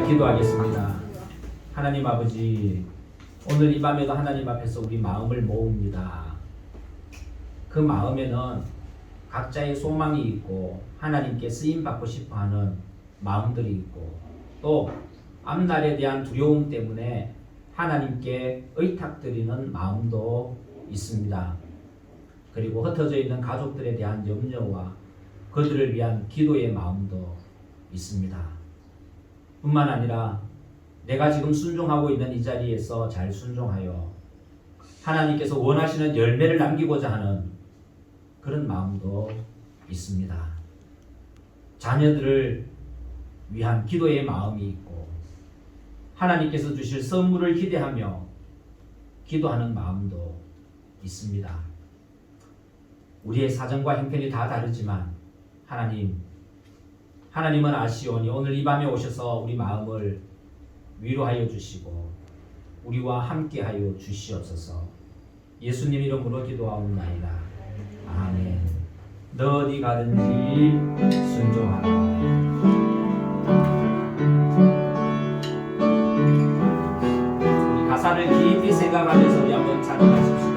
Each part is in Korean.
기도하겠습니다. 하나님 아버지, 오늘 이 밤에도 하나님 앞에서 우리 마음을 모읍니다. 그 마음에는 각자의 소망이 있고 하나님께 쓰임받고 싶어하는 마음들이 있고, 또 앞날에 대한 두려움 때문에 하나님께 의탁드리는 마음도 있습니다. 그리고 흩어져 있는 가족들에 대한 염려와 그들을 위한 기도의 마음도 있습니다. 뿐만 아니라 내가 지금 순종하고 있는 이 자리에서 잘 순종하여 하나님께서 원하시는 열매를 남기고자 하는 그런 마음도 있습니다. 자녀들을 위한 기도의 마음이 있고, 하나님께서 주실 선물을 기대하며 기도하는 마음도 있습니다. 우리의 사정과 형편이 다 다르지만 하나님은 아시오니 오늘 이 밤에 오셔서 우리 마음을 위로하여 주시고 우리와 함께하여 주시옵소서. 예수님 이름으로 기도하옵나이다. 아멘. 너 어디 가든지 순종하라. 우리 가사를 깊이 생각하면서 우리 한번 찬양하십시다.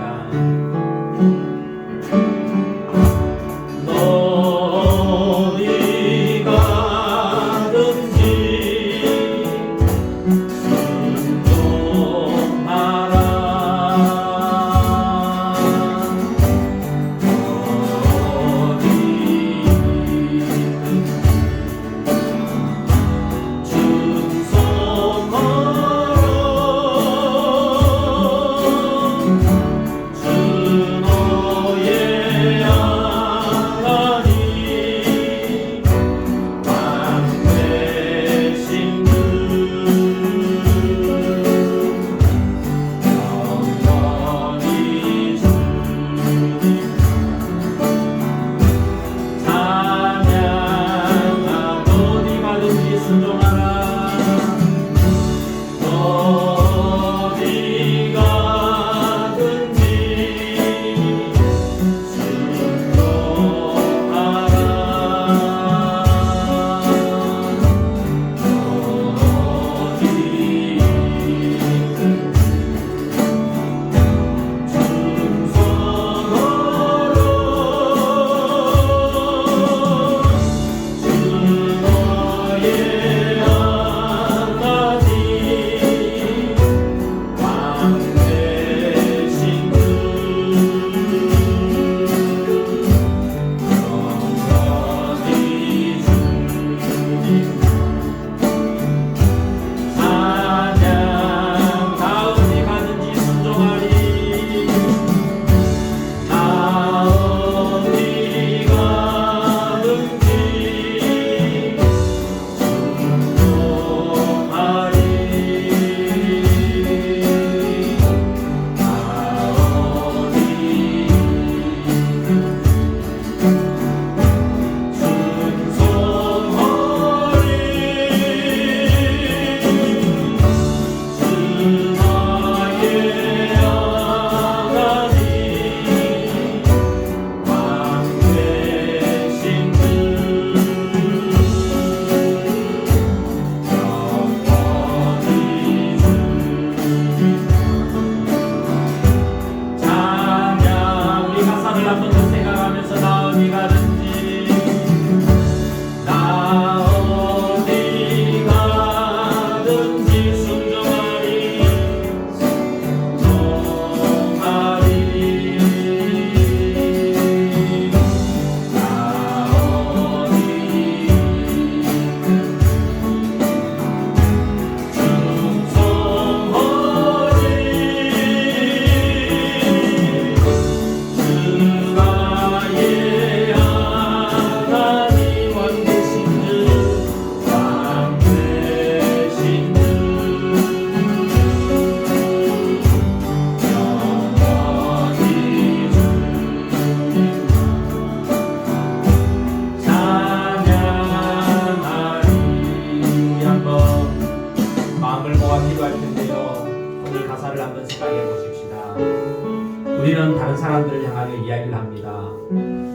우리는 다른 사람들을 향하여 이야기를 합니다.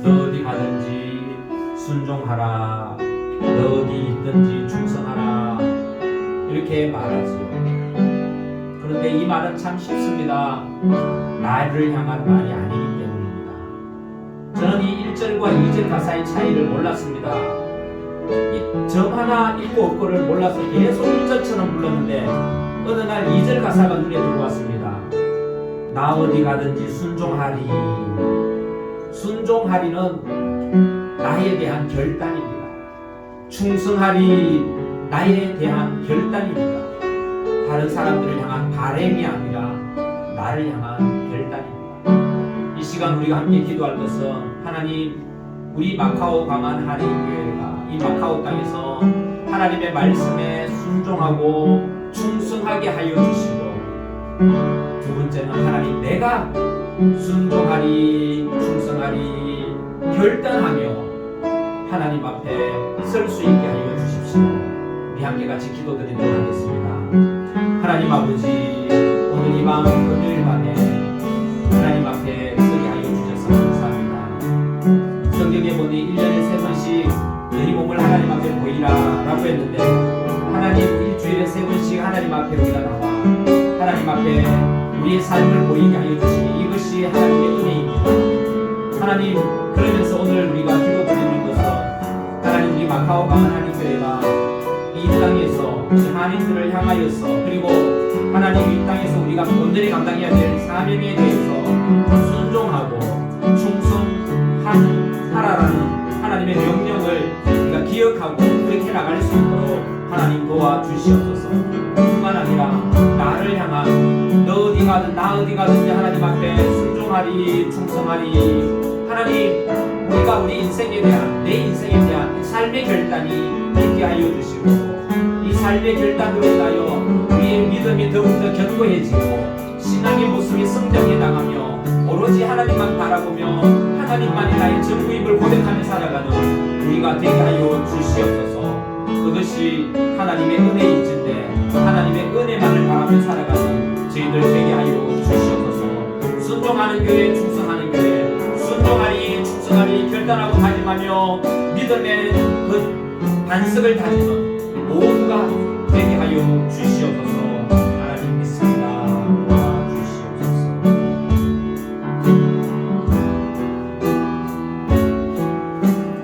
너 어디 가든지 순종하라. 너 어디 있든지 충성하라. 이렇게 말하지요. 그런데 이 말은 참 쉽습니다. 나를 향한 말이 아니기 때문입니다. 저는 이 1절과 2절 가사의 차이를 몰랐습니다. 이 점 하나 읽고 없고를 몰라서 계속 1절처럼 불렀는데 어느 날 2절 가사가 눈에 들어왔습니다. 나 어디 가든지 순종하리. 순종하리는 나에 대한 결단입니다. 충성하리 나에 대한 결단입니다. 다른 사람들을 향한 바램이 아니라 나를 향한 결단입니다. 이 시간 우리가 함께 기도할 것은 하나님, 우리 마카오 강한 한인교회가 이 마카오 땅에서 하나님의 말씀에 순종하고 충성하게 하여 주시고, 두 번째는 하나님, 내가 순종하리 충성하리 결단하며 하나님 앞에 설 수 있게 하여 주십시오. 우리 함께 같이 기도드리도록 하겠습니다. 하나님 아버지, 오늘 이 밤 금요일 밤에 하나님 앞에 서게 하여 주셔서 감사합니다. 성경에 보니 1년에 3번씩 너희 몸을 하나님 앞에 보이라 라고 했는데, 하나님 일주일에 3번씩 하나님 앞에 우리가 나와 하나님 앞에 우리의 삶을 보이게 하여 주시니 이것이 하나님의 은혜입니다. 하나님, 그러면서 오늘 우리가 기도드리는 것은 하나님, 우리 마카오 강한 한인교회가 이 땅에서 한인들을 향하여서, 그리고 하나님 이 땅에서 우리가 온전히 감당해야 될 사명에 대해서 순종하고 충성하라라는 하나님의 명령을 우리가 기억하고 그렇게 나갈 수 있도록 하나님 도와주시옵소서. 뿐만 아니라 나를 향한, 너 어디 가든 나 어디 가든지 하나님 앞에 순종하리 충성하리, 하나님 우리가 우리 인생에 대한, 내 인생에 대한 삶의 결단이 있게 하여 주시고, 이 삶의 결단으로 인하여 우리의 믿음이 더욱더 견고해지고 신앙의 모습이 성장해 나가며 오로지 하나님만 바라보며 하나님만이 나의 전부임을 고백하며 살아가는 우리가 되게 하여 주시옵소서. 그것이 하나님의 은혜이신데 하나님의 은혜만을 바라며 살아가는 저희들 되게 하여 주시옵소서. 순종하는 교회, 충성하는 교회, 순종하리 충성하리 결단하고 다짐하며 믿음의 그 반석을 다지는 모두가 되게 하여 주시옵소서. 하나님 믿습니다. 도와주시옵소서.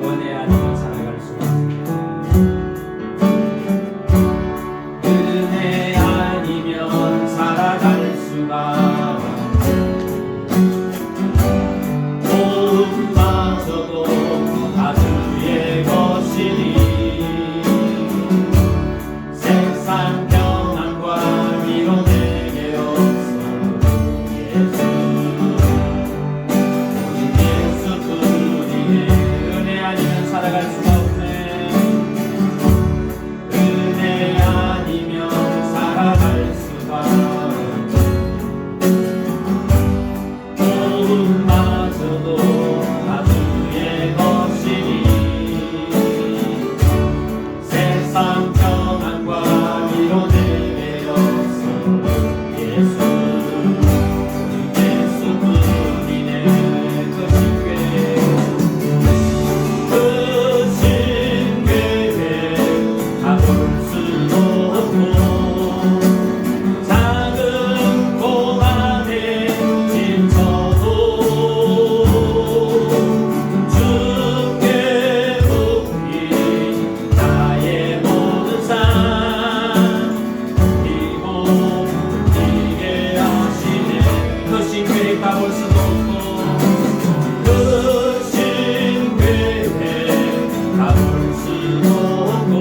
은혜 아니면 살아갈 수가 없습니다. 은혜 아니면 살아갈 수가 도움마저도 다 주의 것이니 세상 평안과 위로 내게 없어 예수, 오직 예수뿐이네. 은혜 아니면 살아갈 수가 없네. 은혜 아니면 살아갈 수가 도움마저도 다 주의 것이니 세상 평안과 위로 내게 없어 예수, 오직 예수뿐이네. 그 신괴에 가볼 수도 없고 작은 공안에 지쳐도 주께 묻기 나의 모든 삶 이고 이게 하시네. 그 신괴에 가볼 수도 없고 그 신괴에 가볼 수도 없고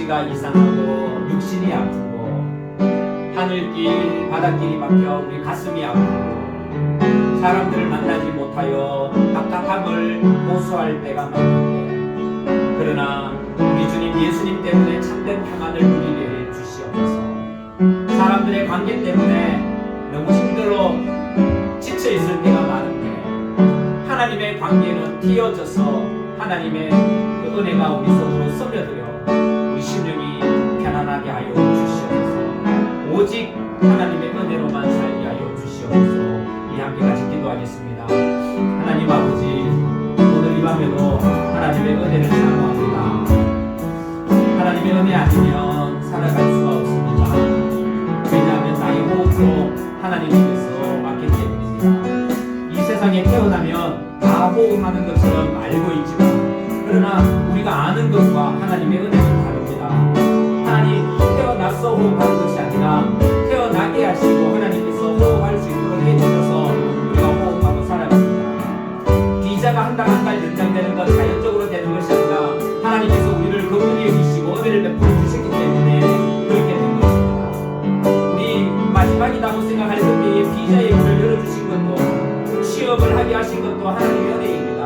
날씨가 이상하고 육신이 아프고 하늘길 바닷길이 막혀 우리 가슴이 아프고 사람들을 만나지 못하여 답답함을 호소할 때가 많은데, 그러나 우리 주님 예수님 때문에 참된 평안을 누리게 해 주시옵소서. 사람들의 관계 때문에 너무 힘들어 지쳐 있을 때가 많은데, 하나님의 관계는 띄어져서 하나님의 그 은혜가 우리 속으로 스며들어 우리 심령이 편안하게 하여 주시옵소서. 오직 하나님의 은혜로만 살게 하여 주시옵소서. 우리 함께 같이 기도하겠습니다. 하나님 아버지, 오늘 이 밤에도 하나님의 은혜를 사모합니다. 하나님의 은혜 아니면 살아갈 수가 없습니다. 왜냐하면 나의 호흡도 하나님께서 맡기 때문입니다. 이 세상에 태어나면 다 호흡하는 것처럼 알고 있지만, 그러나 우리가 아는 것과 하나님의 은혜는 다릅니다. 하나님, 태어나서 호흡하는 것이 아니라 태어나게 하시고 하나님께서 호흡할 수 있도록 해주셔서 우리가 호흡하고 살아갑니다. 비자가 한 달 한 달 연장되는 것, 자연적으로 되는 것이 아니라 하나님께서 우리를 그분이 여기시고 은혜를 베풀어 주셨기 때문에 그렇게 된 것입니다. 우리 마지막이라고 생각할 때에 비자의 문을 열어주신 것도, 취업을 하게 하신 것도 하나님의 은혜입니다.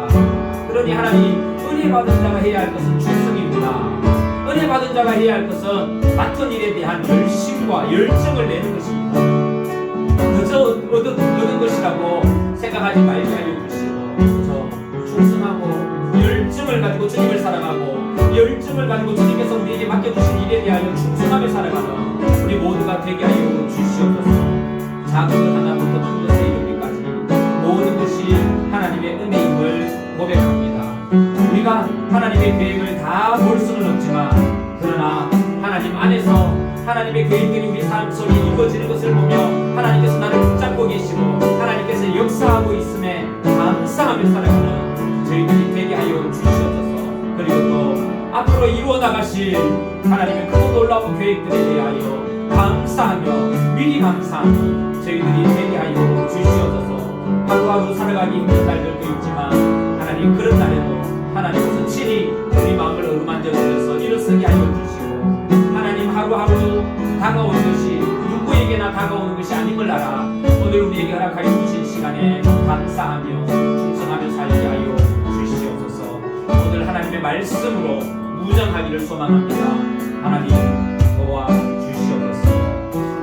그러니 하나님, 은혜 받은 자가 해야 할 것은 충성입니다. 은혜 받은 자가 해야 할 것은 맡은 일에 대한 열심과 열정을 내는 것입니다. 그저 얻은 것이라고 생각하지 말게 하여 주시고, 그저 충성하고 열정을 가지고 주님을 사랑하고 열정을 가지고 주님께서 우리에게 맡겨주신 일에 대하여 충성하며 살아가는 우리 모두가 되게 하여 주시옵소서. 작은 것 하나부터 큰 것에 이르기까지 모든 것이 하나님의 은혜임을 고백합니다. 우리가 하나님의 계획을 다 볼 수는 없지만, 그러나 하나님 안에서 하나님의 계획들이 우리 삶 속에 이루어지는 것을 보며 하나님께서 나를 붙잡고 계시고 하나님께서 역사하고 있음에 감사하며 살아가는 저희들이 되게 하여 주시옵소서. 그리고 또 앞으로 이루어 나가실 하나님의 크고 놀라운 계획들에 대하여 감사하며 미리 감사하며 저희들이 되게 하여 주시옵소서. 하루하루 살아가기 힘든 날들도 있지만, 하나님 그런 날에도 하나님께서 친히 우리 마음을 어루만져 주셔서 일어서게 하여 주시고, 하나님 하루하루 다가오는 것이 누구에게나 다가오는 것이 아님을 알아 오늘 우리에게 허락하여 주신 시간에 감사하며 충성하며 살게 하여 주시옵소서. 오늘 하나님의 말씀으로 무장하기를 소망합니다. 하나님 도와 주시옵소서.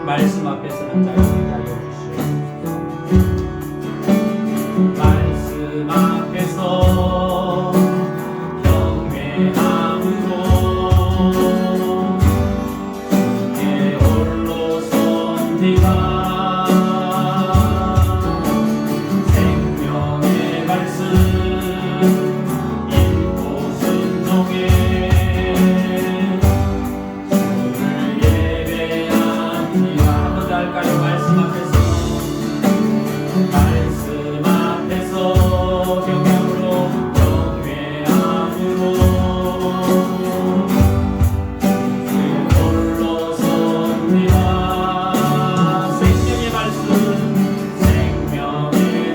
말씀 앞에 서는 자가 되게 하여 주시옵소서. 말씀 앞에서 경외함으로 주께 홀로 선지가 생명의 말씀 읽고 순종해 주를 예배합니다. 한번 더 할까요? 말씀 앞에서 경외함으로 홀로 섭니다. 생명의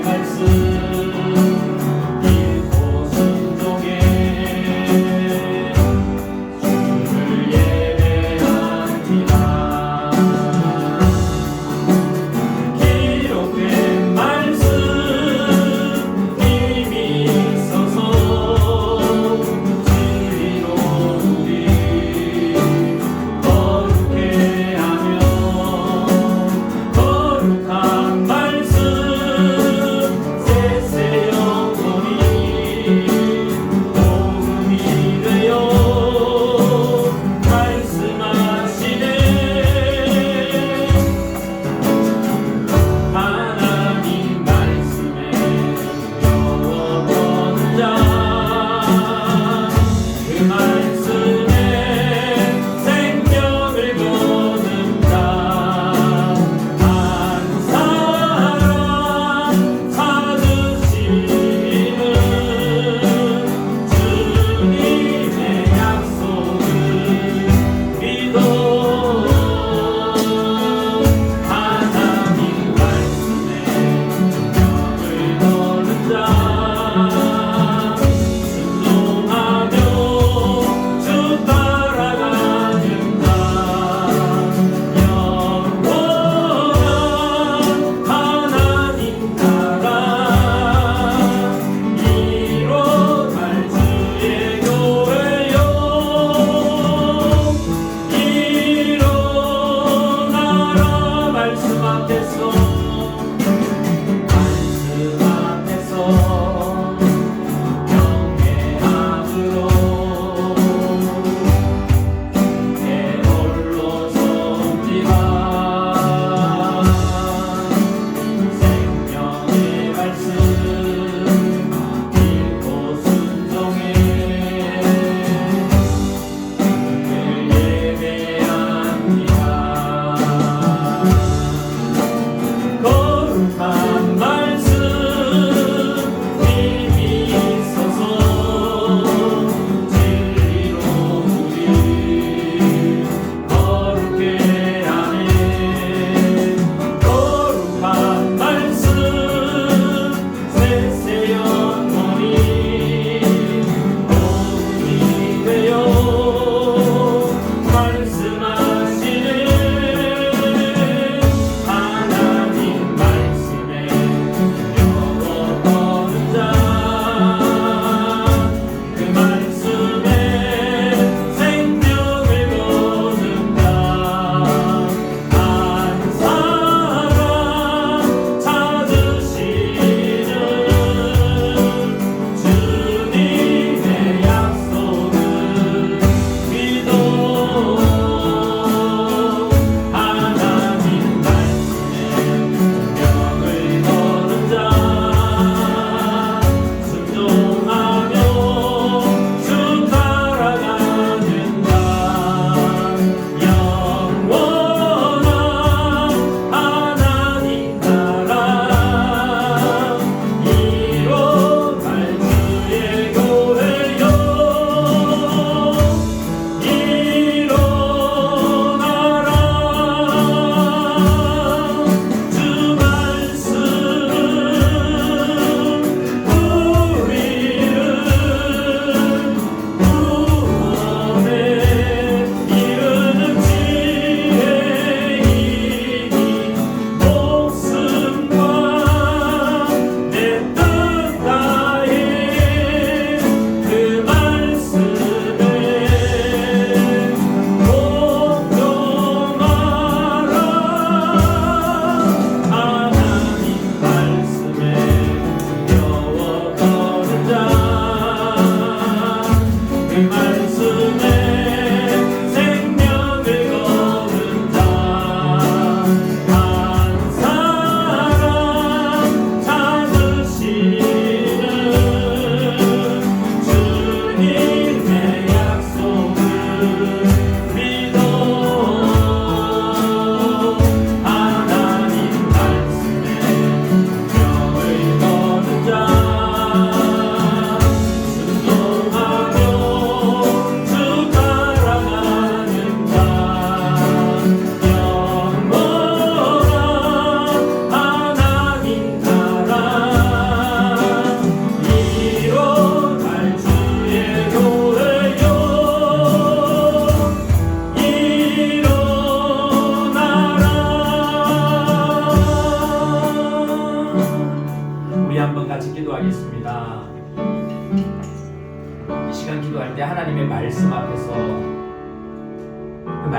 말씀 읽고 순종해 주를 예배합니다.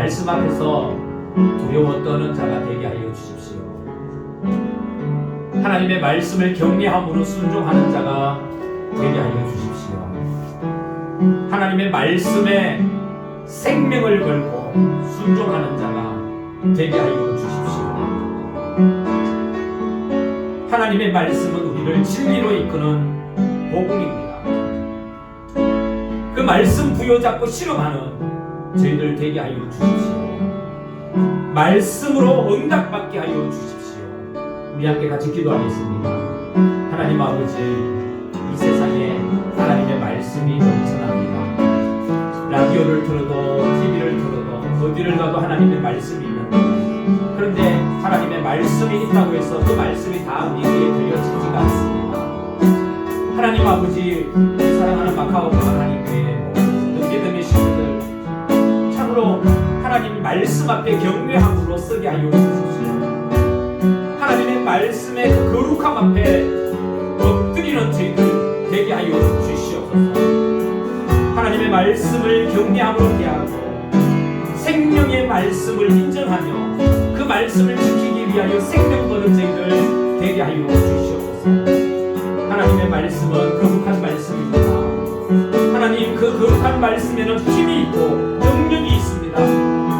말씀 앞에서 두려워 떠는 자가 되게 하여 주십시오. 하나님의 말씀을 경외함으로 순종하는 자가 되게 하여 주십시오. 하나님의 말씀에 생명을 걸고 순종하는 자가 되게 하여 주십시오. 하나님의 말씀은 우리를 진리로 이끄는 복음입니다. 그 말씀 부여잡고 실험하는 저희들 되게 하여 주십시오. 말씀으로 응답받게 하여 주십시오. 우리 함께 같이 기도하겠습니다. 하나님 아버지, 이 세상에 하나님의 말씀이 넘쳐납니다. 라디오를 틀어도 TV를 틀어도 어디를 가도 하나님의 말씀이 있는데, 그런데 하나님의 말씀이 있다고 해서 그 말씀이 다 우리 귀에 들려지지가 않습니다. 하나님 아버지, 사랑하는 마카오 하나님의 믿음의 신들, 참으로 하나님 말씀 앞에 경외함으로 쓰게 하여 주십시오. 하나님의 말씀의 그 거룩함 앞에 엎드리는 저희들 되게 하여 주시옵소서. 하나님의 말씀을 경외함으로 대하고 생명의 말씀을 인정하며 그 말씀을 지키기 살기 위하여 생명 거는 저희들 되게 하여 주시옵소서. 하나님의 말씀은 거룩한 말씀입니다. 하나님, 그 거룩한 말씀에는 힘이 있고 능력이 있습니다.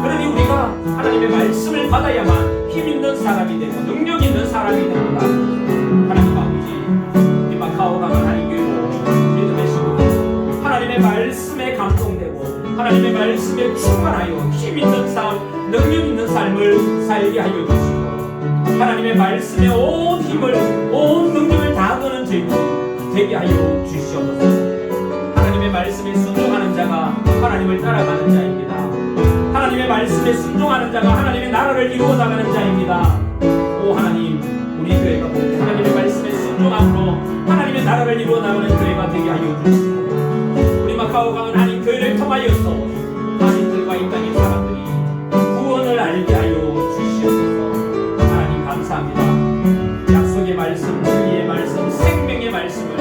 그러니 우리가 하나님의 말씀을 받아야만 힘 있는 사람이 되고 능력 있는 사람이 됩니다. 하나님 아버지, 이 마카오 강한 하나님께로 믿음의 시고 하나님의 말씀에 감동되고 하나님의 말씀에 충만하여 힘 있는 삶, 능력 있는 삶을 살게 하여 주시고 하나님의 말씀에 온 힘을, 온 능력을 다하는 저희들 되게 하여 주시옵소서. 하나님의 말씀에 순종하는 자가 하나님을 따라가는 자입니다. 하나님의 말씀에 순종하는 자가 하나님의 나라를 이루어 나가는 자입니다. 오 하나님, 우리 교회가 그렇게 하나님의 말씀에 순종함으로 하나님의 나라를 이루어 나가는 교회가 되게 하여 주시고 우리 마카오 강은 하나님 교회를 통하여서 하나님들과 이 땅의 사람들이 구원을 알게 하여 주시옵소서. 하나님 감사합니다. 약속의 말씀, 진리의 말씀, 생명의 말씀을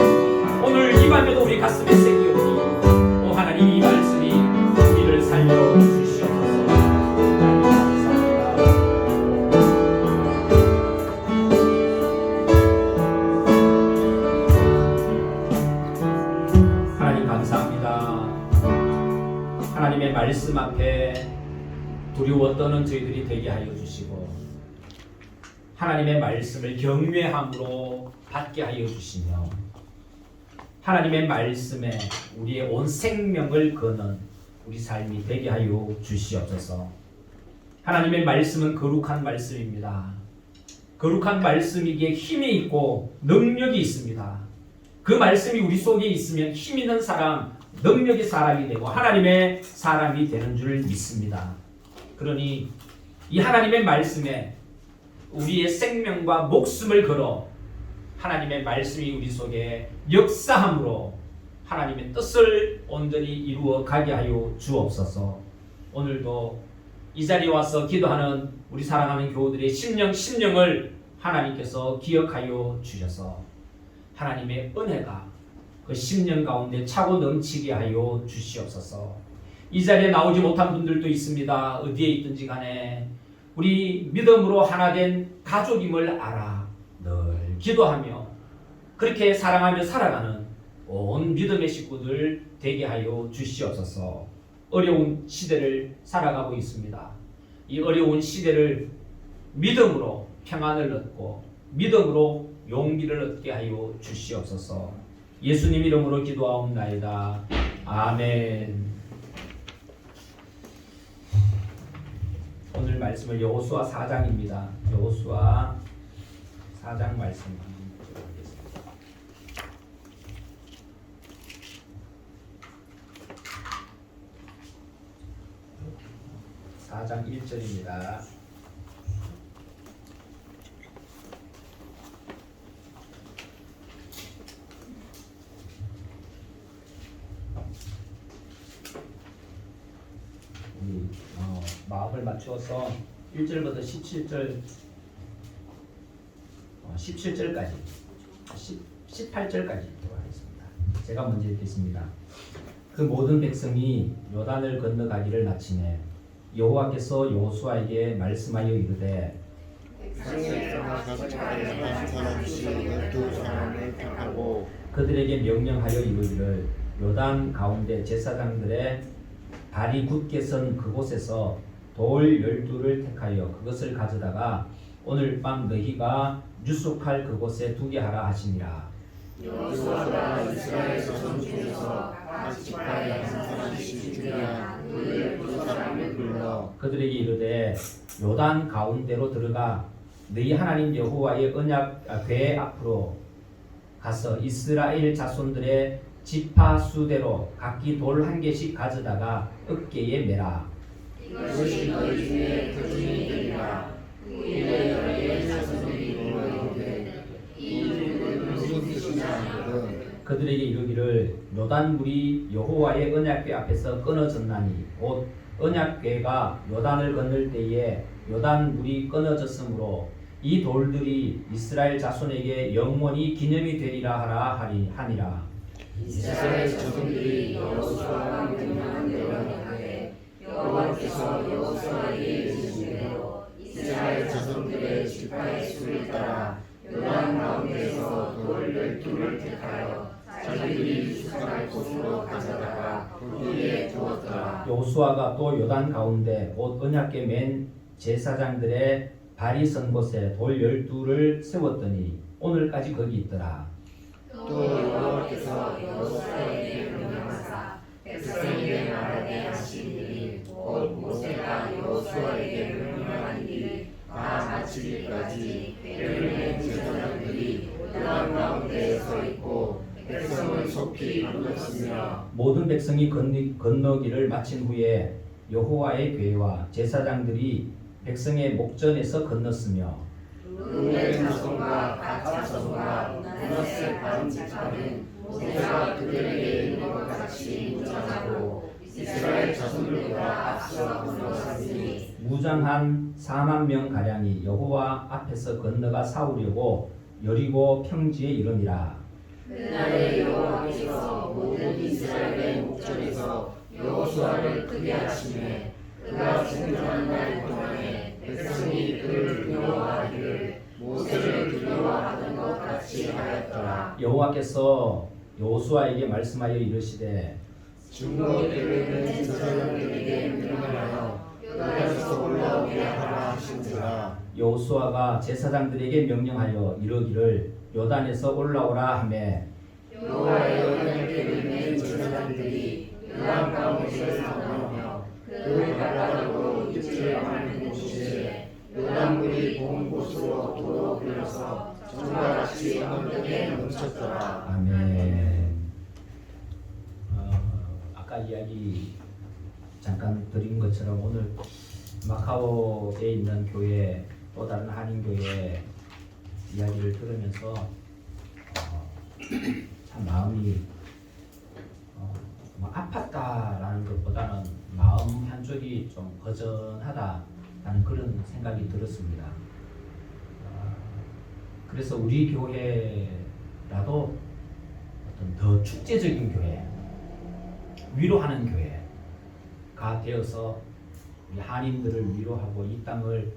오늘 이 밤에도 우리 가슴에 새기오니 오 하나님, 이 말씀이 우리를 살려 주시옵소서. 하나님 감사합니다. 하나님 감사합니다. 하나님의 말씀 앞에 두려워 떠는 저희들이 되게 하여 주시고 하나님의 말씀을 경외함으로 받게 하여 주시며 하나님의 말씀에 우리의 온 생명을 거는 우리 삶이 되게 하여 주시옵소서. 하나님의 말씀은 거룩한 말씀입니다. 거룩한 말씀이기에 힘이 있고 능력이 있습니다. 그 말씀이 우리 속에 있으면 힘 있는 사람, 능력의 사람이 되고 하나님의 사람이 되는 줄 믿습니다. 그러니 이 하나님의 말씀에 우리의 생명과 목숨을 걸어 하나님의 말씀이 우리 속에 역사함으로 하나님의 뜻을 온전히 이루어 가게 하여 주옵소서. 오늘도 이 자리에 와서 기도하는 우리 사랑하는 교우들의 심령을 하나님께서 기억하여 주셔서 하나님의 은혜가 그 심령 가운데 차고 넘치게 하여 주시옵소서. 이 자리에 나오지 못한 분들도 있습니다. 어디에 있든지 간에 우리 믿음으로 하나 된 가족임을 알아 늘 기도하며 그렇게 사랑하며 살아가는 온 믿음의 식구들 되게 하여 주시옵소서. 어려운 시대를 살아가고 있습니다. 이 어려운 시대를 믿음으로 평안을 얻고 믿음으로 용기를 얻게 하여 주시옵소서. 예수님 이름으로 기도하옵나이다. 아멘. 오늘 말씀은 여호수아 4장입니다. 여호수아 4장 말씀 읽겠습니다. 4장 1절입니다. 마음을 맞추어서 1절부터 17절까지 18절까지 읽도록 하겠습니다. 제가 먼저 읽겠습니다. 그 모든 백성이 요단을 건너가기를 마치매 여호와께서 여호수아에게 말씀하여 이르되 그들에게 명령하여 이르기를 요단 가운데 제사장들의 발이 굳게 선 그곳에서 돌 12를 택하여 그것을 가져다가 오늘 밤 너희가 유숙할 그곳에 두게 하라 하시니라. 여호수아가 이스라엘 자손 중에서 각 지파에 한 사람씩 중요한 그 12사람을 불러 그들에게 이르되 요단 가운데로 들어가 너희 하나님 여호와의 언약 궤 앞으로 가서 이스라엘 자손들의 지파 수대로 각기 돌 한 개씩 가져다가 어깨에 매라. 이것이 너희 중에 표징이 되리라. 이에 너희의 자손들이 이르되 이 일은 무슨 뜻이냐 하거든. 그들에게 이르기를 요단물이 여호와의 언약궤 앞에서 끊어졌나니 곧 언약궤가 요단을 건널 때에 요단물이 끊어졌으므로 이 돌들이 이스라엘 자손에게 영원히 기념이 되리라 하라 하니라. 이스라엘 자손들이 여호수아가 명령한 대로 행하되 여호와께서 여호수아에게 이르신 대로 이스라엘 자손들의 지파의 수를 따라 요단 가운데에서 돌 12를 택하여 자기들이 수상할 곳으로 가져다가 거기에 두었더라. 여호수아가 또 요단 가운데 곧 언약궤 맨 제사장들의 발이 선 곳에 돌 12를 세웠더니 오늘까지 거기 있더라. 또 여호와께서 여호수아에게 명령하사 백성에게 말하게 하신 일이 곧 모세가 여호수아에게 명령한 일을 다 마치기까지 베르멘 제사장들이 요단 가운데에 서 있고 백성은 속히 물렀으며 모든 백성이 건너기를 마친 후에 여호와의 궤와 제사장들이 백성의 목전에서 건넜으며 르우벤 자손과 갓 자손과 므낫세 반 지파는 모세가 그들에게 이른 것 같이 무장하고 이스라엘 자손들보다 앞서 건너갔으니 무장한 4만 명 가량이 여호와 앞에서 건너가 싸우려고 여리고 평지에 이르니라. 그날에 여호와께서 모든 이스라엘의 목전에서 여호수아를 크게 하시매 그가 생존한 날 동안에 백성이 그를 두려워하기를 모세를 두려워하던 것 같이 하였더라. 여호와께서 여호수아에게 말씀하여 이르시되 중고들은 제사장들에게 명령하여 요단에서 올라오게 하라 하신지라. 여호수아가 제사장들에게 명령하여 이르기를 요단에서 올라오라 하매 여호와의 언약궤를 맨 제사장들이 요단 가운데서 나오며 그 바다로 입질 하는 곳에 요단물이 본 곳으로 도로 흘러서 정갈같이 언덕에 넘쳤더라. 아멘. 아까 이야기 잠깐 드린 것처럼 오늘 마카오에 있는 교회 또 다른 한인교회 이야기를 들으면서 참 마음이 뭐 아팠다라는 것보다는 마음 한쪽이 좀 허전하다라는 그런 생각이 들었습니다. 그래서 우리 교회라도 어떤 더 축제적인 교회, 위로하는 교회가 되어서 우리 한인들을 위로하고 이 땅을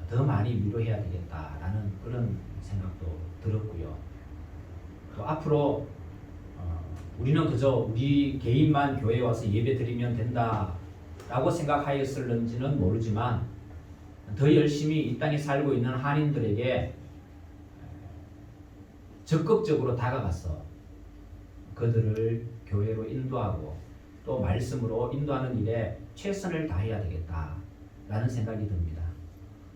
더 많이 위로해야 되겠다라는 그런 생각도 들었고요. 또 앞으로 우리는 그저 우리 개인만 교회에 와서 예배 드리면 된다라고 생각하였을는지는 모르지만 더 열심히 이 땅에 살고 있는 한인들에게 적극적으로 다가가서 그들을 교회로 인도하고 또 말씀으로 인도하는 일에 최선을 다해야 되겠다라는 생각이 듭니다.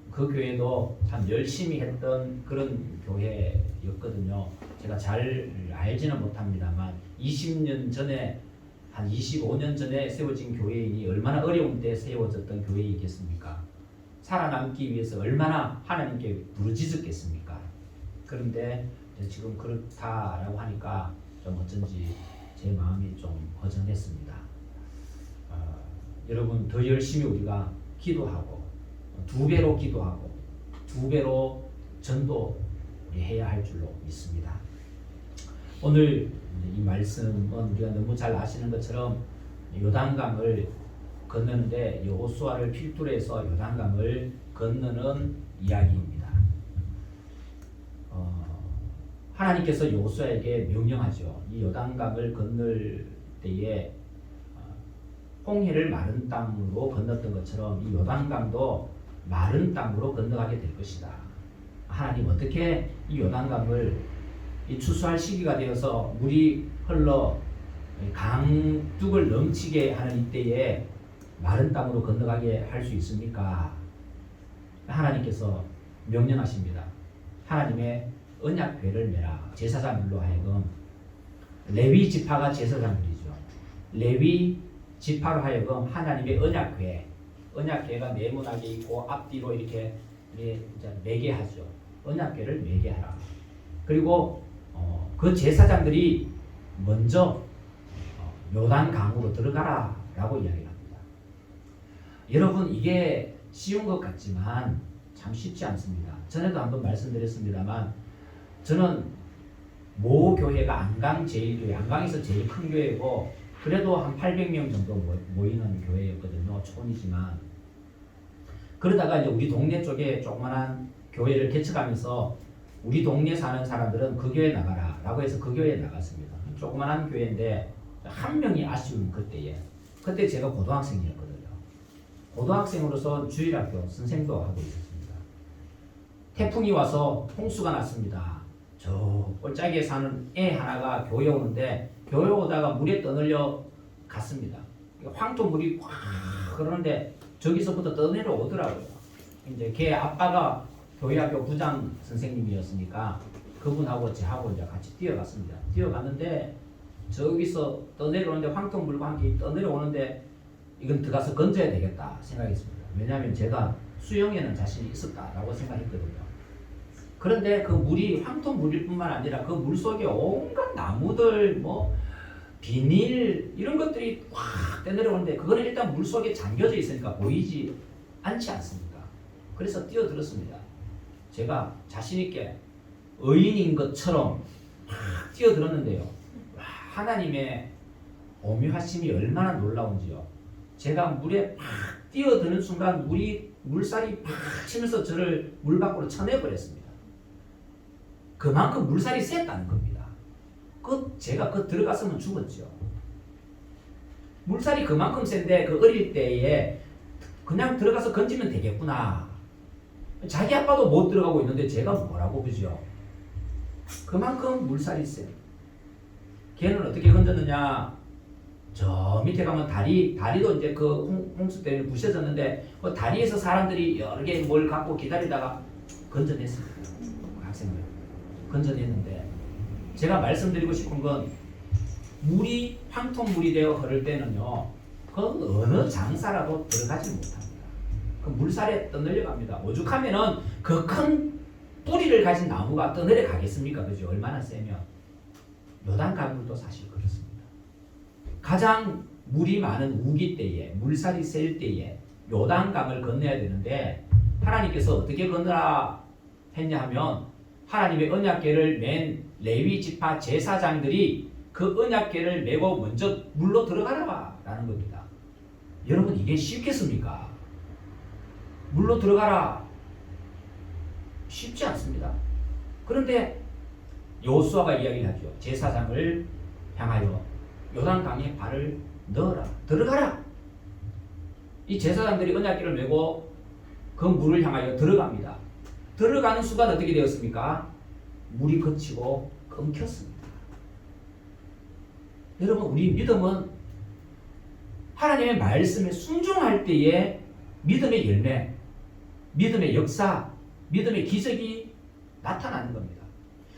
그 교회도 참 열심히 했던 그런 교회였거든요. 제가 잘 알지는 못합니다만 20년 전에 한 25년 전에 세워진 교회이니 얼마나 어려운 때 세워졌던 교회이겠습니까? 살아남기 위해서 얼마나 하나님께 부르짖었겠습니까? 그런데 지금 그렇다라고 하니까 좀 어쩐지 제 마음이 좀 허전했습니다. 여러분 더 열심히 우리가 기도하고 2배로 기도하고 2배로 전도 우리 해야 할 줄로 믿습니다. 오늘 이 말씀은 우리가 너무 잘 아시는 것처럼 요단강을 건너는데 여호수아를 필두로 해서 요단강을 건너는 이야기입니다. 하나님께서 여호수아에게 명령하죠. 이 요단강을 건널 때에 홍해를 마른 땅으로 건넜던 것처럼 이 요단강도 마른 땅으로 건너가게 될 것이다. 하나님 어떻게 이 요단강을 이 추수할 시기가 되어서 물이 흘러 강둑을 넘치게 하는 이때에 마른 땅으로 건너가게 할 수 있습니까? 하나님께서 명령하십니다. 하나님의 언약궤를 메라. 제사장들로 하여금 레위 지파가 제사장들이죠. 레위 지파로 하여금 하나님의 언약궤가 네모나게 있고 앞뒤로 이렇게 매게 하죠. 언약궤를 매게 하라. 그리고 그 제사장들이 먼저 요단 강으로 들어가라라고 이야기합니다. 여러분 이게 쉬운 것 같지만 참 쉽지 않습니다. 전에도 한번 말씀드렸습니다만 저는 모 교회가 안강 제1교회, 안강에서 제일 큰 교회고 그래도 한 800명 정도 모이는 교회였거든요. 촌이지만 그러다가 이제 우리 동네 쪽에 조그만한 교회를 개척하면서 우리 동네 사는 사람들은 그 교회 나가라 라고 해서 그 교회에 나갔습니다. 조그만한 교회인데 한 명이 아쉬운 그때 제가 고등학생이었거든요. 고등학생으로서 주일학교 선생도 하고 있었습니다. 태풍이 와서 홍수가 났습니다. 저 꼴짜기에 사는 애 하나가 교회 오는데 교회 오다가 물에 떠늘려 갔습니다. 황토물이 확 그러는데 저기서부터 떠내려 오더라고요. 이제 걔 아빠가 교회학교 부장 선생님이었으니까 그분하고 저하고 이제 같이 뛰어갔습니다. 뛰어갔는데 저기서 떠내려오는데 황토물과 함께 떠내려오는데 이건 들어가서 건져야 되겠다 생각했습니다. 왜냐하면 제가 수영에는 자신이 있었다라고 생각했거든요. 그런데 그 물이 황토물일 뿐만 아니라 그 물 속에 온갖 나무들 뭐 비닐 이런 것들이 확 떠내려오는데 그거는 일단 물 속에 잠겨져 있으니까 보이지 않지 않습니까? 그래서 뛰어들었습니다. 제가 자신있게 의인인 것처럼 막 뛰어들었는데요. 와, 하나님의 오묘하심이 얼마나 놀라운지요. 제가 물에 팍 뛰어드는 순간 물살이 팍 치면서 저를 물 밖으로 쳐내버렸습니다. 그만큼 물살이 셌다는 겁니다. 제가 들어갔으면 죽었죠. 물살이 그만큼 센데 그 어릴 때에 그냥 들어가서 건지면 되겠구나. 자기 아빠도 못 들어가고 있는데 제가 뭐라고 그죠? 그만큼 물살이 세. 걔는 어떻게 건졌느냐? 저 밑에 가면 다리도 이제 그 홍수 때문에 부셔졌는데 그 다리에서 사람들이 여러 개 뭘 갖고 기다리다가 건져냈습니다. 학생들 건져냈는데 제가 말씀드리고 싶은 건 물이 황토물이 되어 흐를 때는요, 그 어느 장사라도 들어가지 못합니다. 그 물살에 떠내려 갑니다. 오죽하면은 그 큰 뿌리를 가진 나무가 떠내려 가겠습니까? 그죠? 얼마나 세면. 요단강물도 사실 그렇습니다. 가장 물이 많은 우기 때에, 물살이 셀 때에 요단강을 건너야 되는데 하나님께서 어떻게 건너라 했냐 하면 하나님의 언약궤를 맨 레위 지파 제사장들이 그 언약궤를 메고 먼저 물로 들어가라 라는 겁니다. 여러분 이게 쉽겠습니까? 물로 들어가라. 쉽지 않습니다. 그런데 여호수아가 이야기를 하죠. 제사장을 향하여 요단강에 발을 넣어라. 들어가라. 이 제사장들이 언약궤를 메고 그 물을 향하여 들어갑니다. 들어가는 순간 어떻게 되었습니까? 물이 그치고 끊겼습니다. 여러분 우리 믿음은 하나님의 말씀에 순종할 때에 믿음의 열매, 믿음의 역사, 믿음의 기적이 나타나는 겁니다.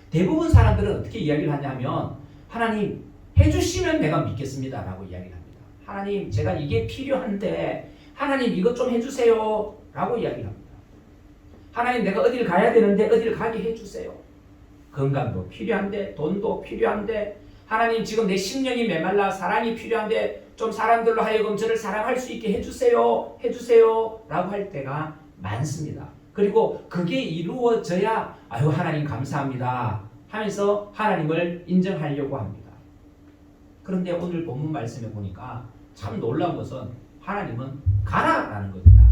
대부분 사람들은 어떻게 이야기를 하냐면 하나님 해주시면 내가 믿겠습니다 라고 이야기를 합니다. 하나님 제가 이게 필요한데 하나님 이것 좀 해주세요 라고 이야기를 합니다. 하나님 내가 어디를 가야 되는데 어디를 가게 해주세요. 건강도 필요한데 돈도 필요한데 하나님 지금 내 심령이 메말라 사랑이 필요한데 좀 사람들로 하여금 저를 사랑할 수 있게 해주세요 라고 할 때가 많습니다. 그리고 그게 이루어져야 아유 하나님 감사합니다 하면서 하나님을 인정하려고 합니다. 그런데 오늘 본문 말씀에 보니까 참 놀라운 것은 하나님은 가라라는 겁니다.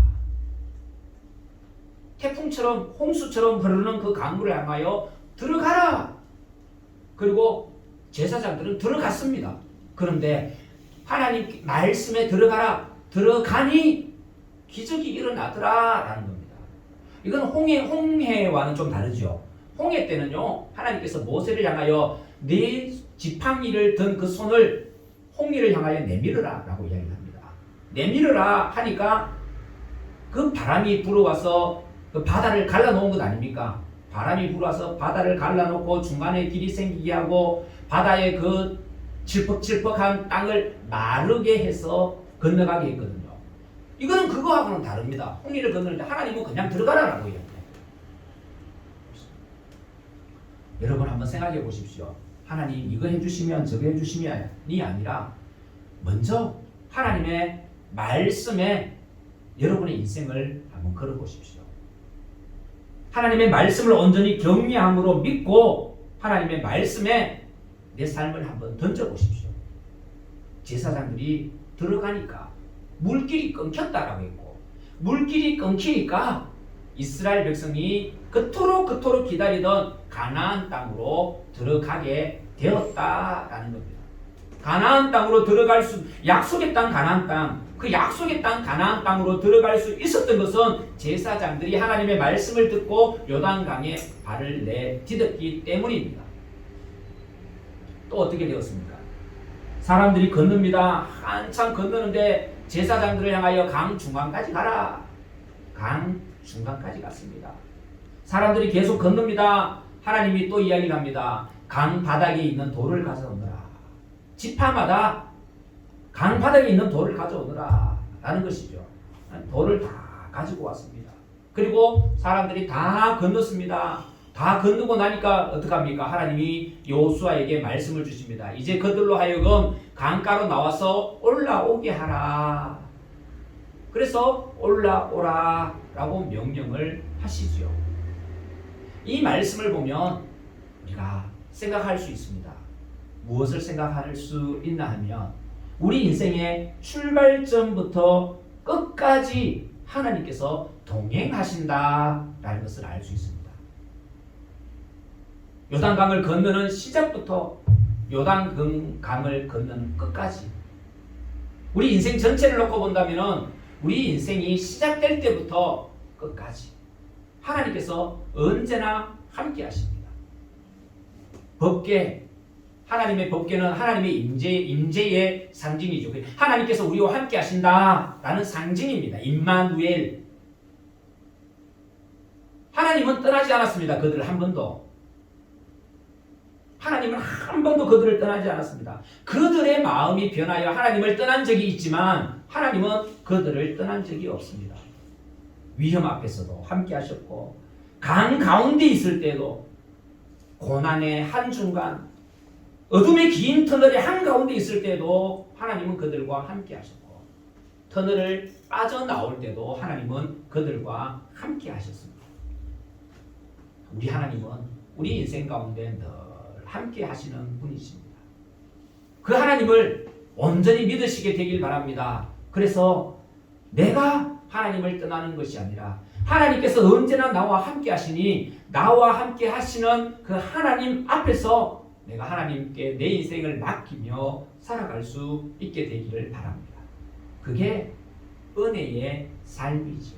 태풍처럼 홍수처럼 흐르는 그 강물을 향하여 들어가라. 그리고 제사장들은 들어갔습니다. 그런데 하나님 말씀에 들어가라. 들어가니 기적이 일어나더라 라는 겁니다. 이건 홍해와는 좀 다르죠. 홍해 때는요 하나님께서 모세를 향하여 네 지팡이를 든 그 손을 홍해를 향하여 내밀어라 라고 이야기합니다. 내밀어라 하니까 그 바람이 불어와서 그 바다를 갈라놓은 것 아닙니까? 바람이 불어와서 바다를 갈라놓고 중간에 길이 생기게 하고 바다의 그 칠퍽칠퍽한 땅을 마르게 해서 건너가게 했거든요. 이거는 그거하고는 다릅니다. 홍해를 건너는데 하나님은 그냥 들어가라라고 이야기해요. 여러분 한번 생각해 보십시오. 하나님 이거 해주시면 저거 해주시면이 아니라 먼저 하나님의 말씀에 여러분의 인생을 한번 걸어보십시오. 하나님의 말씀을 온전히 경외함으로 믿고 하나님의 말씀에 내 삶을 한번 던져보십시오. 제사장들이 들어가니까 물길이 끊겼다라고 했고 물길이 끊기니까 이스라엘 백성이 그토록 기다리던 가나안 땅으로 들어가게 되었다라는 겁니다. 가나안 땅으로 들어갈 수, 약속의 땅 가나안 땅, 그 약속의 땅 가나안 땅으로 들어갈 수 있었던 것은 제사장들이 하나님의 말씀을 듣고 요단강에 발을 내딛었기 때문입니다. 또 어떻게 되었습니까? 사람들이 건넙니다. 한참 건너는데 제사장들을 향하여 강 중간까지 가라. 강 중간까지 갔습니다. 사람들이 계속 건넙니다. 하나님이 또 이야기를 합니다. 강 바닥에 있는 돌을 가져오너라. 지파마다 강 바닥에 있는 돌을 가져오너라 라는 것이죠. 돌을 다 가지고 왔습니다. 그리고 사람들이 다 건넜습니다. 다 건너고 나니까 어떡합니까? 하나님이 여호수아에게 말씀을 주십니다. 이제 그들로 하여금 강가로 나와서 올라오게 하라. 그래서 올라오라 라고 명령을 하시죠. 이 말씀을 보면 우리가 생각할 수 있습니다. 무엇을 생각할 수 있나 하면 우리 인생의 출발점부터 끝까지 하나님께서 동행하신다라는 것을 알 수 있습니다. 요단강을 건너는 시작부터 요단강을 건너는 끝까지 우리 인생 전체를 놓고 본다면 우리 인생이 시작될 때부터 끝까지 하나님께서 언제나 함께 하십니다. 법궤, 하나님의 법궤는 하나님의 임재의 상징이죠. 하나님께서 우리와 함께 하신다라는 상징입니다. 임마누엘. 하나님은 떠나지 않았습니다. 그들을 한 번도. 하나님은 한 번도 그들을 떠나지 않았습니다. 그들의 마음이 변하여 하나님을 떠난 적이 있지만 하나님은 그들을 떠난 적이 없습니다. 위험 앞에서도 함께 하셨고 강 가운데 있을 때도 고난의 한중간 어둠의 긴 터널의 한가운데 있을 때도 하나님은 그들과 함께 하셨고 터널을 빠져나올 때도 하나님은 그들과 함께 하셨습니다. 우리 하나님은 우리 인생 가운데 늘 함께 하시는 분이십니다. 그 하나님을 온전히 믿으시게 되길 바랍니다. 그래서 내가 하나님을 떠나는 것이 아니라 하나님께서 언제나 나와 함께 하시니 나와 함께 하시는 그 하나님 앞에서 내가 하나님께 내 인생을 맡기며 살아갈 수 있게 되기를 바랍니다. 그게 은혜의 삶이죠.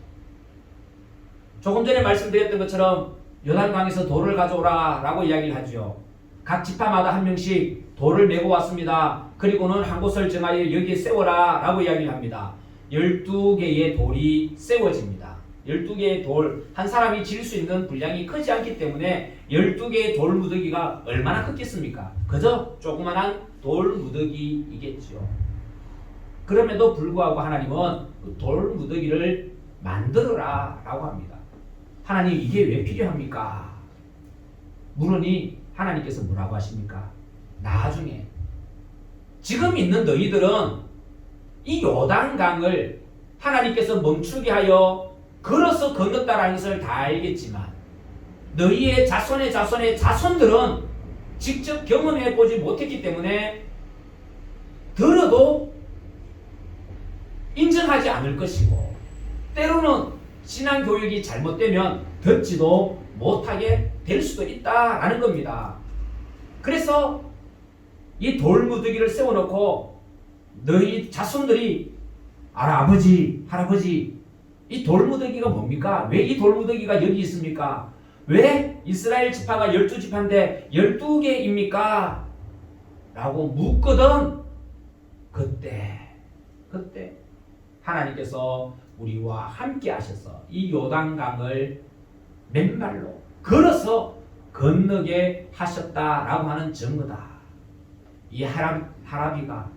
조금 전에 말씀드렸던 것처럼 요단강에서 돌을 가져오라 라고 이야기를 하죠. 각 지파마다 한 명씩 돌을 메고 왔습니다. 그리고는 한 곳을 정하여 여기에 세워라 라고 이야기를 합니다. 12개의 돌이 세워집니다. 12개의 돌, 한 사람이 질 수 있는 분량이 크지 않기 때문에 12개의 돌 무더기가 얼마나 크겠습니까? 그저 조그만한 돌 무더기이겠죠. 그럼에도 불구하고 하나님은 그 돌 무더기를 만들어라 라고 합니다. 하나님 이게 왜 필요합니까? 물으니 하나님께서 뭐라고 하십니까? 나중에 지금 있는 너희들은 이 요단강을 하나님께서 멈추게 하여 걸어서 건넜다라는 것을 다 알겠지만 너희의 자손의 자손들은 직접 경험해 보지 못했기 때문에 들어도 인정하지 않을 것이고 때로는 신앙교육이 잘못되면 듣지도 못하게 될 수도 있다라는 겁니다. 그래서 이 돌무더기를 세워놓고 너희 자손들이 아버지, 할아버지 이 돌무더기가 뭡니까? 왜 이 돌무더기가 여기 있습니까? 왜 이스라엘 지파가 12지파인데 12개입니까? 라고 묻거든 그때 하나님께서 우리와 함께 하셔서 이 요단강을 맨발로 걸어서 건너게 하셨다라고 하는 증거다. 이 하라비가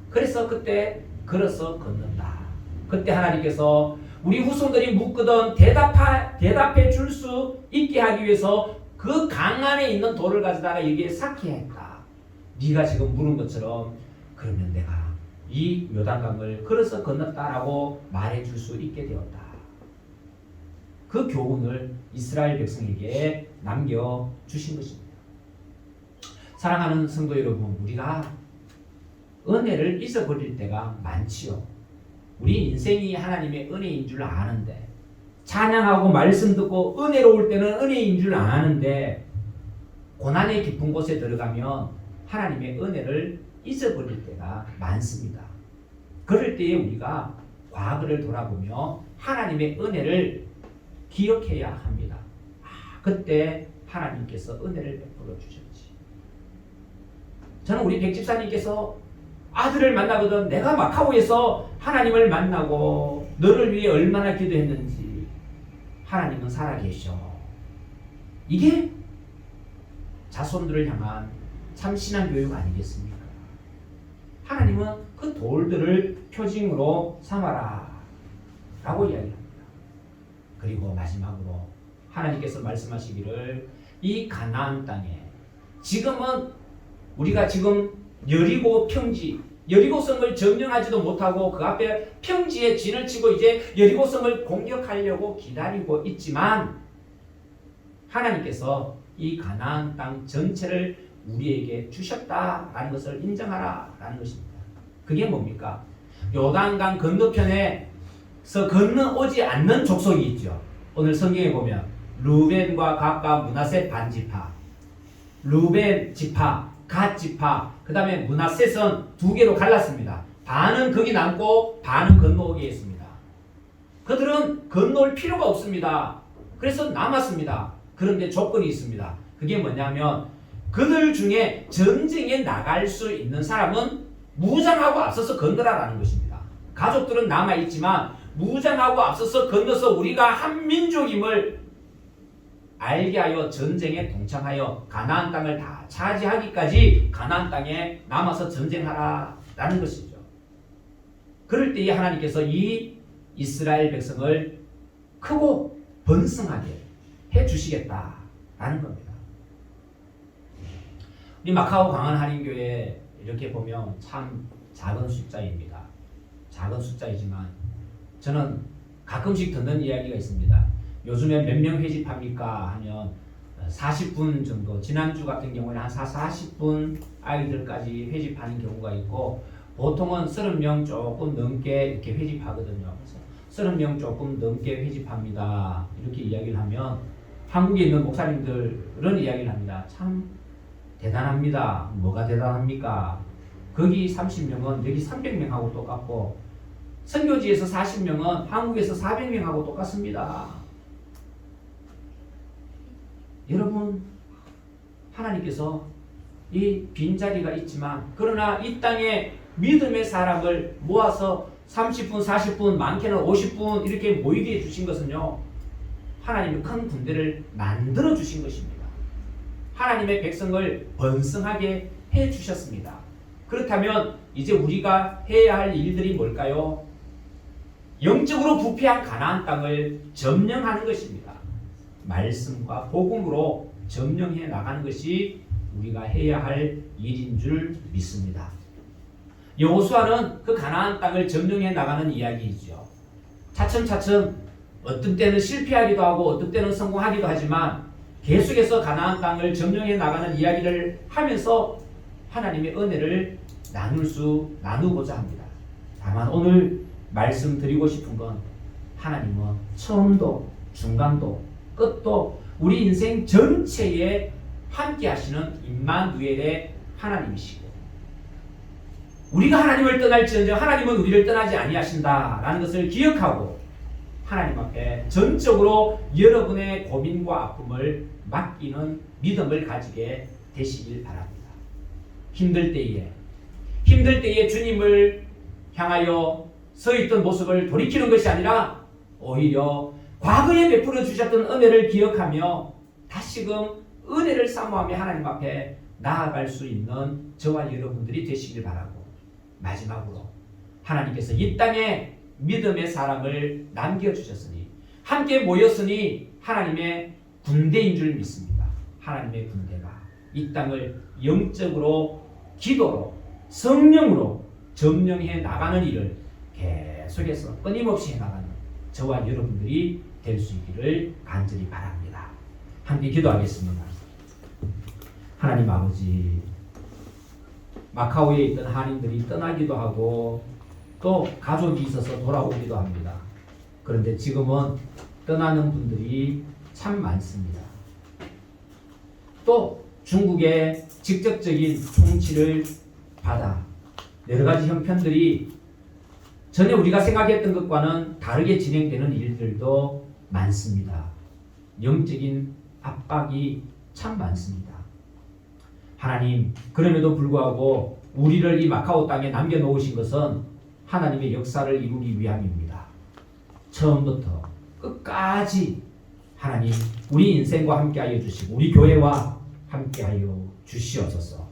그래서 그때 걸어서 건넌다. 그때 하나님께서 우리 후손들이 묻거든 대답해 줄 수 있게 하기 위해서 그 강 안에 있는 돌을 가져다가 여기에 쌓게 했다. 네가 지금 물은 것처럼 그러면 내가 이 요단강을 걸어서 건넜다라고 말해줄 수 있게 되었다. 그 교훈을 이스라엘 백성에게 남겨주신 것입니다. 사랑하는 성도 여러분, 우리가 은혜를 잊어버릴 때가 많지요. 우리 인생이 하나님의 은혜인 줄 아는데 찬양하고 말씀 듣고 은혜로울 때는 은혜인 줄 아는데 고난의 깊은 곳에 들어가면 하나님의 은혜를 잊어버릴 때가 많습니다. 그럴 때에 우리가 과거를 돌아보며 하나님의 은혜를 기억해야 합니다. 그때 하나님께서 은혜를 베풀어 주셨지. 저는 우리 백집사님께서 아들을 만나거든 내가 마카오에서 하나님을 만나고 너를 위해 얼마나 기도했는지 하나님은 살아계셔. 이게 자손들을 향한 참 신앙교육 아니겠습니까? 하나님은 그 돌들을 표징으로 삼아라 라고 이야기합니다. 그리고 마지막으로 하나님께서 말씀하시기를 이 가나안 땅에 지금은 우리가 지금 여리고 평지 여리고성을 점령하지도 못하고 그 앞에 평지에 진을 치고 이제 여리고성을 공격하려고 기다리고 있지만 하나님께서 이 가나안 땅 전체를 우리에게 주셨다라는 것을 인정하라라는 것입니다. 그게 뭡니까? 요단강 건너편에서 건너오지 않는 족속이 있죠. 오늘 성경에 보면 루벤과 갓과 므낫세 반지파, 루벤 지파, 갓 지파, 그 다음에 므낫셋은 두 개로 갈랐습니다. 반은 거기 남고 반은 건너오게 했습니다. 그들은 건너올 필요가 없습니다. 그래서 남았습니다. 그런데 조건이 있습니다. 그게 뭐냐면 그들 중에 전쟁에 나갈 수 있는 사람은 무장하고 앞서서 건너라라는 것입니다. 가족들은 남아있지만 무장하고 앞서서 건너서 우리가 한 민족임을 알게 하여 전쟁에 동참하여 가나안 땅을 다 차지하기까지 가나안 땅에 남아서 전쟁하라라는 것이죠. 그럴 때에 하나님께서 이 이스라엘 백성을 크고 번성하게 해주시겠다라는 겁니다. 우리 마카오 광안 한인교회 이렇게 보면 참 작은 숫자입니다. 작은 숫자이지만 저는 가끔씩 듣는 이야기가 있습니다. 요즘에 몇 명 회집합니까? 하면 40분 정도, 지난주 같은 경우에는 한 40분 아이들까지 회집하는 경우가 있고 보통은 30명 조금 넘게 이렇게 회집하거든요. 그래서 30명 조금 넘게 회집합니다. 이렇게 이야기를 하면 한국에 있는 목사님들은 이야기를 합니다. 참 대단합니다. 뭐가 대단합니까? 거기 30명은 여기 300명하고 똑같고 선교지에서 40명은 한국에서 400명하고 똑같습니다. 여러분, 하나님께서 이 빈자리가 있지만 그러나 이 땅에 믿음의 사람을 모아서 30분, 40분, 많게는 50분 이렇게 모이게 해주신 것은요, 하나님의 큰 군대를 만들어 주신 것입니다. 하나님의 백성을 번성하게 해주셨습니다. 그렇다면 이제 우리가 해야 할 일들이 뭘까요? 영적으로 부패한 가나안 땅을 점령하는 것입니다. 말씀과 복음으로 점령해 나가는 것이 우리가 해야 할 일인 줄 믿습니다. 여호수아는 그 가나안 땅을 점령해 나가는 이야기이죠. 차츰차츰 어떤 때는 실패하기도 하고 어떤 때는 성공하기도 하지만 계속해서 가나안 땅을 점령해 나가는 이야기를 하면서 하나님의 은혜를 나누고자 합니다. 다만 오늘 말씀드리고 싶은 건 하나님은 처음도 중간도 끝도 우리 인생 전체에 함께 하시는 임마누엘의 하나님이시고 우리가 하나님을 떠날지언정 하나님은 우리를 떠나지 아니하신다라는 것을 기억하고 하나님 앞에 전적으로 여러분의 고민과 아픔을 맡기는 믿음을 가지게 되시길 바랍니다. 힘들 때에 주님을 향하여 서있던 모습을 돌이키는 것이 아니라 오히려 과거에 베풀어 주셨던 은혜를 기억하며 다시금 은혜를 사모하며 하나님 앞에 나아갈 수 있는 저와 여러분들이 되시길 바라고 마지막으로 하나님께서 이 땅에 믿음의 사람을 남겨주셨으니 함께 모였으니 하나님의 군대인 줄 믿습니다. 하나님의 군대가 이 땅을 영적으로 기도로 성령으로 점령해 나가는 일을 계속해서 끊임없이 해나가는 저와 여러분들이 될 수 있기를 간절히 바랍니다. 함께 기도하겠습니다. 하나님 아버지, 마카오에 있던 한인들이 떠나기도 하고 또 가족이 있어서 돌아오기도 합니다. 그런데 지금은 떠나는 분들이 참 많습니다. 또 중국의 직접적인 통치를 받아 여러 가지 형편들이 전에 우리가 생각했던 것과는 다르게 진행되는 일들도 많습니다. 영적인 압박이 참 많습니다. 하나님, 그럼에도 불구하고 우리를 이 마카오 땅에 남겨놓으신 것은 하나님의 역사를 이루기 위함입니다. 처음부터 끝까지 하나님, 우리 인생과 함께하여 주시고 우리 교회와 함께하여 주시옵소서.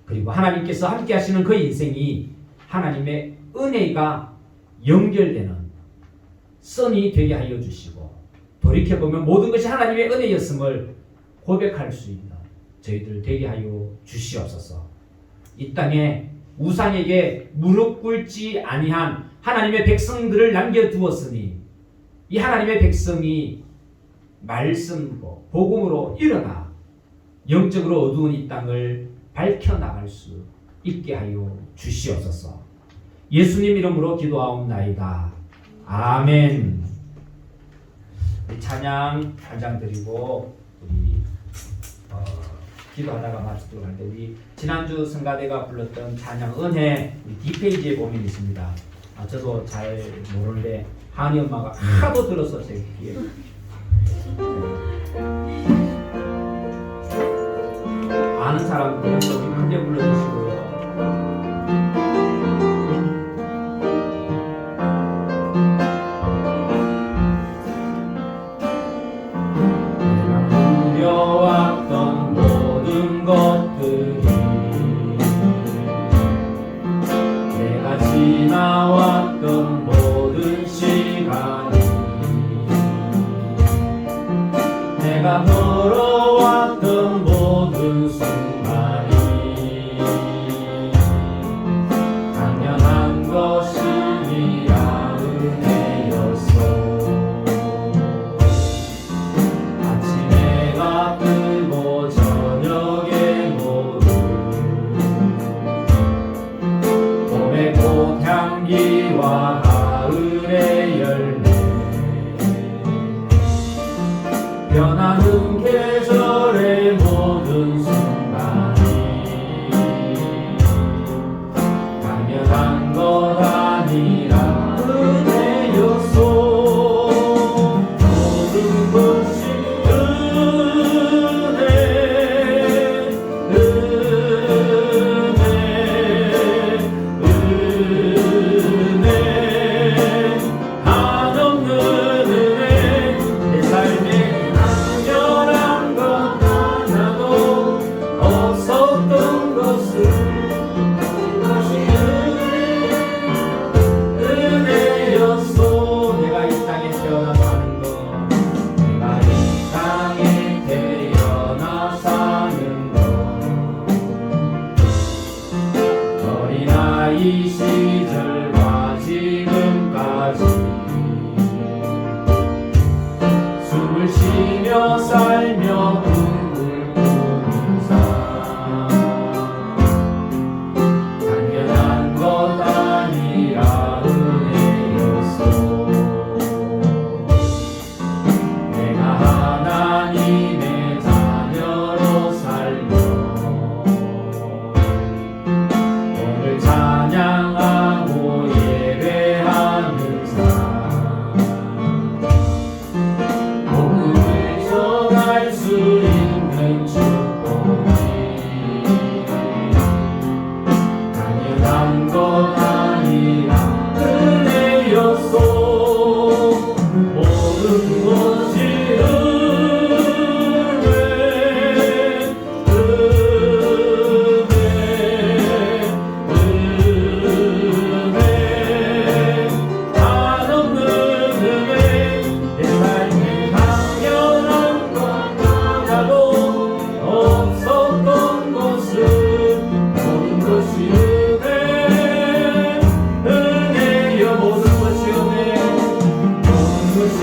그리고 하나님께서 함께하시는 그 인생이 하나님의 은혜가 연결되는 선이 되게 하여 주시고 돌이켜보면 모든 것이 하나님의 은혜였음을 고백할 수 있는 저희들 되게 하여 주시옵소서. 이 땅에 우상에게 무릎 꿇지 아니한 하나님의 백성들을 남겨두었으니 이 하나님의 백성이 말씀으로 복음으로 일어나 영적으로 어두운 이 땅을 밝혀나갈 수 있게 하여 주시옵소서. 예수님 이름으로 기도하옵나이다. 아멘. 우리 찬양 한 장 드리고 우리 기도하다가 마치도록 하는데, 우리 지난주 성가대가 불렀던 찬양 은혜 우리 뒷페이지에 보면 있습니다. 저도 잘 모르는데 한이 엄마가 하도 들어서 제 귀에 아는 사람들은 좀 크게 불러주시고요. 지나왔던 모든 시간이 내가 걸어왔던 모든 순간이 당연한 것이니라 은혜였소. 아침에가 뜨고 저녁에 모두 봄의 꽃향기와 가을의 열매 변하는 계절의 모든 순간이 당연한 것 아니라 은혜였소. 모든 것이 은혜 한없는 은혜. 내 삶에 당연한 것 하나도 없었던 것을 그것이 은혜였소. 내가 이 땅에 태어나 사는 것, 내가 이 땅에 태어나 사는 것, 어린아이 시절과 지금까지 숨을 쉬며 살며 꿈을 꾸는 삶 당연한 것 아니라 은혜였소. 내가 하나님의 자녀로 살며 오늘 찬양하고 예배하는 삶 복음을 전할 수 있는 축복이 당연한 것 아니라 은혜였소. 모든 것이 은혜 한없는 은혜. 내 삶에 당연한 것 하나도 없었던 것을 모든 것이 은혜. 은혜여 모든 것이 은혜. 모든 것이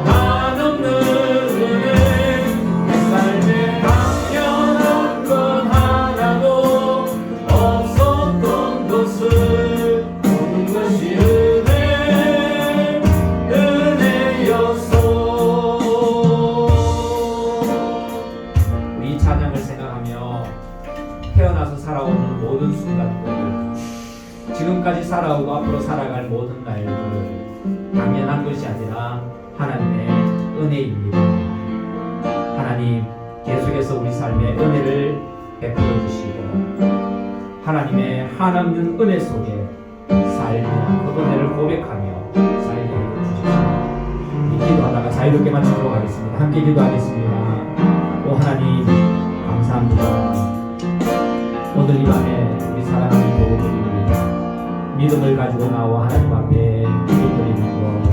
한없는 은혜. 내 삶에 태어나서 살아오는 모든 순간들, 지금까지 살아오고 앞으로 살아갈 모든 날들 당연한 것이 아니라 하나님의 은혜입니다. 하나님 계속해서 우리 삶에 은혜를 베풀어 주시고 하나님의 한없는 은혜 속에 살며 그 은혜를 고백하며 살게 해 주십시오. 기도하다가 자유롭게 마치도록 하겠습니다. 함께 기도하겠습니다. 오 하나님 감사합니다. 오늘 이 밤에 우리 사랑하는 도우들이 믿음을 가지고 나와 하나님 앞에 기도드리는 것,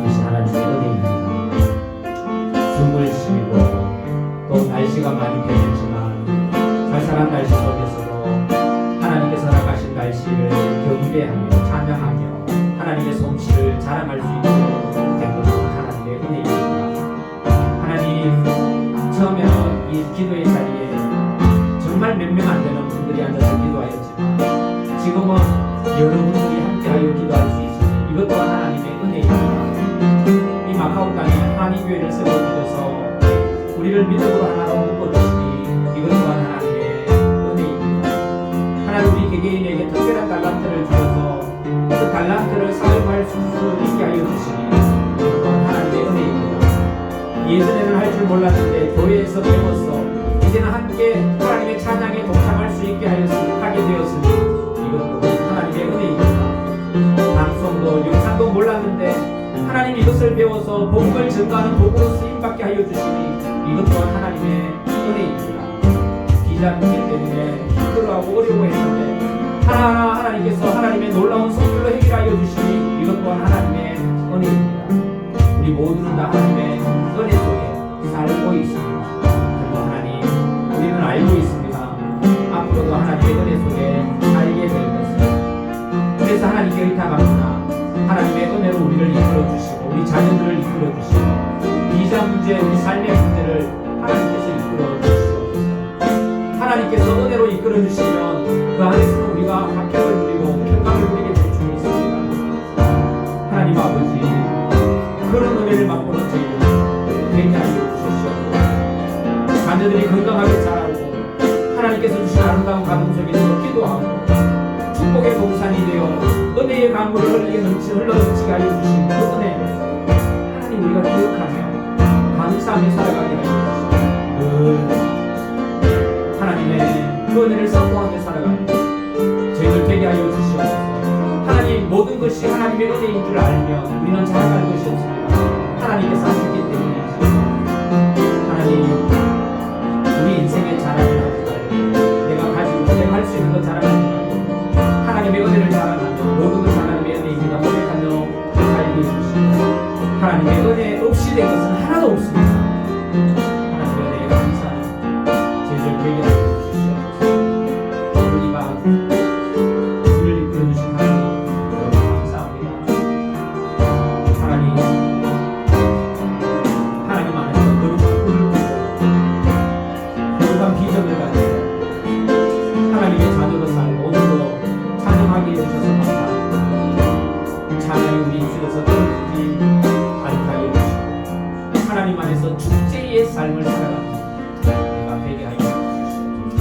이것이 하나님의 은혜입니다. 숨을 쉬고 또 날씨가 많이 변했지만 살살한 날씨 속에서도 하나님께서 허락하신 날씨를 경배하며 찬양하며 하나님의 솜씨를 자랑할 수 있도록 된 것은 하나님의 은혜입니다. 하나님, 처음에는 이 기도의 자리에 정말 몇 명 안 되는 분들이 앉아서 기도하였지만 지금은 여러분들이 함께하여 기도할 수 있으니 이것 또한 하나님의 은혜입니다. 이 마카오 땅에 한의교회를 세워주셔서 우리를 믿음으로 하나로 묶어주시니 이것 또한 하나님의 은혜입니다. 하나님 우리 개개인에게 특별한 달란트를 주셔서 그 달란트를 사용할 수 있게 하여 주시니 이것 또한 하나님의 은혜입니다. 예전에는 할 줄 몰랐는데 교회에서 배워서 이제는 함께 하나님의 찬양에 동참할 수 있게 하게 되었으니 이것도 하나님의 은혜입니다. 방송도 영상도 몰랐는데 하나님 이것을 배워서 복음을 전가하는 도구로 쓰임받게 하여 주시니 이것 또한 하나님의 은혜입니다. 비자문제 때문에 힘들어하고 어려워했는데 하나하나 하나님께서 하나님의 놀라운 손길로 해결하여 주시니 이것 또한 하나님의 은혜입니다. 우리 모두는 다 하나님의 은혜 속에 살고 있습니다. 그리고 하나님 우리는 알고 있습니다. 앞으로도 하나님의 은혜 속에 살게 될 것을. 그래서 하나님께 의탁합니다. 하나님의 은혜로 우리를 이끌어 주시고 우리 자녀들을 이끌어 주시고 비자 문제 우리 삶의 문제를 하나님께서 이끌어 주시옵소서. 하나님께서 은혜로 이끌어 주시면 그 안에서 우리가 합격을 누리고 평강을 누리게 될 줄 믿습니다. 하나님 아버지 그런 은혜를 맛보는 저희를 되게 하여 주시옵소서. 자녀들이 건강하게 자라고 하나님께서 주신 아름다운 가정 속에서 기도하고 축복의 동산이 되어 은혜의 강물을 흘러넘치게 하여 주신 그 은혜 하나님 우리가 기억하며 감사하며 살아가게 하여 주시고 하나님의 그 은혜를 선포하며 살아가는 저희들 되게 하여 주시옵소서. 하나님 모든 것이 하나님의 은혜인 줄 알면 우리는 자랑할 것이 없습니다. 하나님께서 하시기 때문이지. 하나님 우리 인생의 자랑을 하지 말고 내가 가지고 내가 할 수 있는 것 자랑하지 말고 하나님의 은혜를 자랑하며 모든 것이 하나님의 은혜입니다. 고백하며 살게 해주시고 하나님의 은혜 없이 된 것은 하나도 없습니다. 하나님의 은혜에 감사합니다. 제주를 되게 하여 주시옵소서. 오늘 이 밤 우리를 이끌어주신 하나님 너무 감사합니다. 하나님 안에서 거룩한 꿈을 꾸고 거룩한 비전을 가지고 하나님의 자녀로 살고 오늘도 찬양하게 해주셔서 감사합니다. 찬양이 우리 입술에서 떨어지지 않게 하여 주시고 하나님 안에서 축제의 삶을 살아가는 우리가 되게 하여 주시옵소서.